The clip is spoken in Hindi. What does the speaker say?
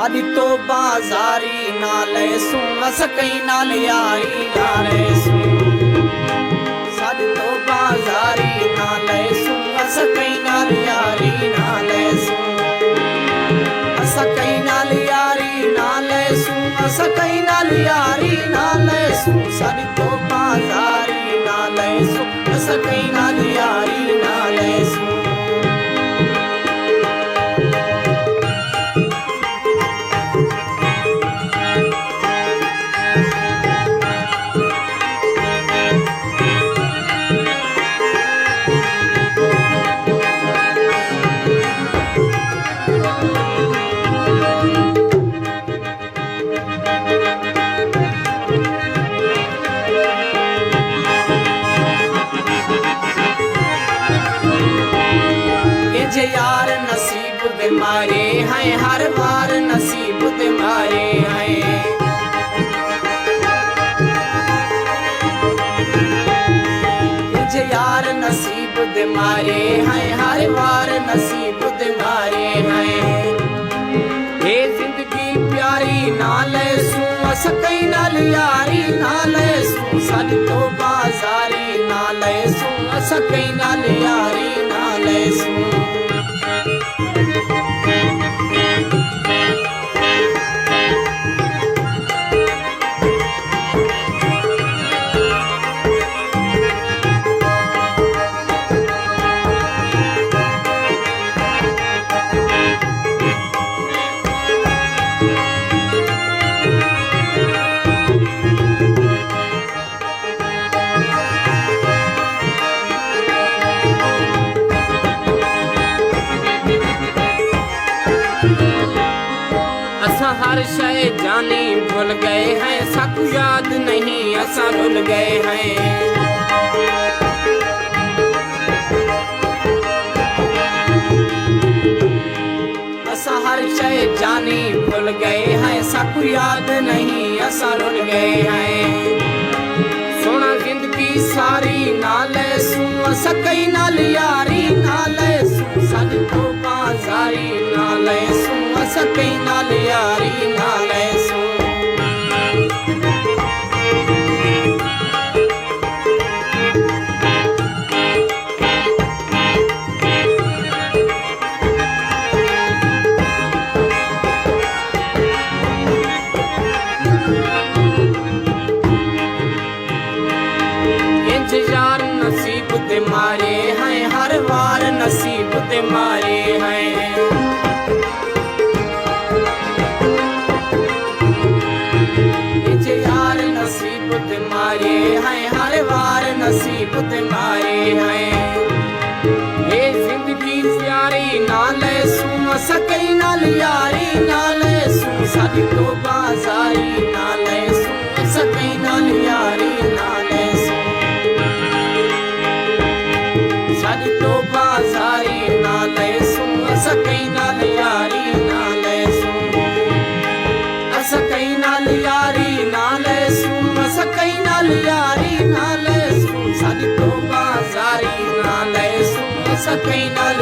सादी तो बाजारी नाले सू सकई नाल यारी नाले सू सादी तो बाजारी नाले सू सकई नाल यारी नाले सू सकई नाल यारी नाले सू सकई नाल यारी नाले सू सादी तो बाजारी नाले सू सकई नाल यारी नाले सू जे यार नसीब दे मारे हैं हर बार नसीब दे मारे हैं जे यार नसीब दे मारे हैं हर बार नसीब दे मारे हैं ये जिंदगी प्यारी नाले सू सकई नाल यारी नाले सू साडी तो बाजारी नाले सू सकई नाल यारी नाले सू हर शय जानी भूल गए हैं सब याद नहीं ऐसा भूल गए हैं ऐसा हर शय जानी भूल गए हैं सब याद नहीं ऐसा भूल गए हैं सोना जिंदगी सारी नाले सू सकई नाल यारी नाले सू साडी तो बाजारी नाले सू सकई नाल यारी नाले सू इंतजार नसीब दे मारे हैं हर बार नसीब दे मारे हैं नसीब दे मारे हैं हर बार नसीब दे मारे हैं ये जिंदगी प्यारी नाले सू सकई नाल यारी नाले सू साडी तो बाजारी नाले सू सकई नाल यारी नाले सू साडी तो बाजारी नाले सू सकई नाल यारी नाले सू सकई नाल यारी नाले सू सकई नाल यारी नाले सू साडी तो बाजारी नाले सू सकई नाल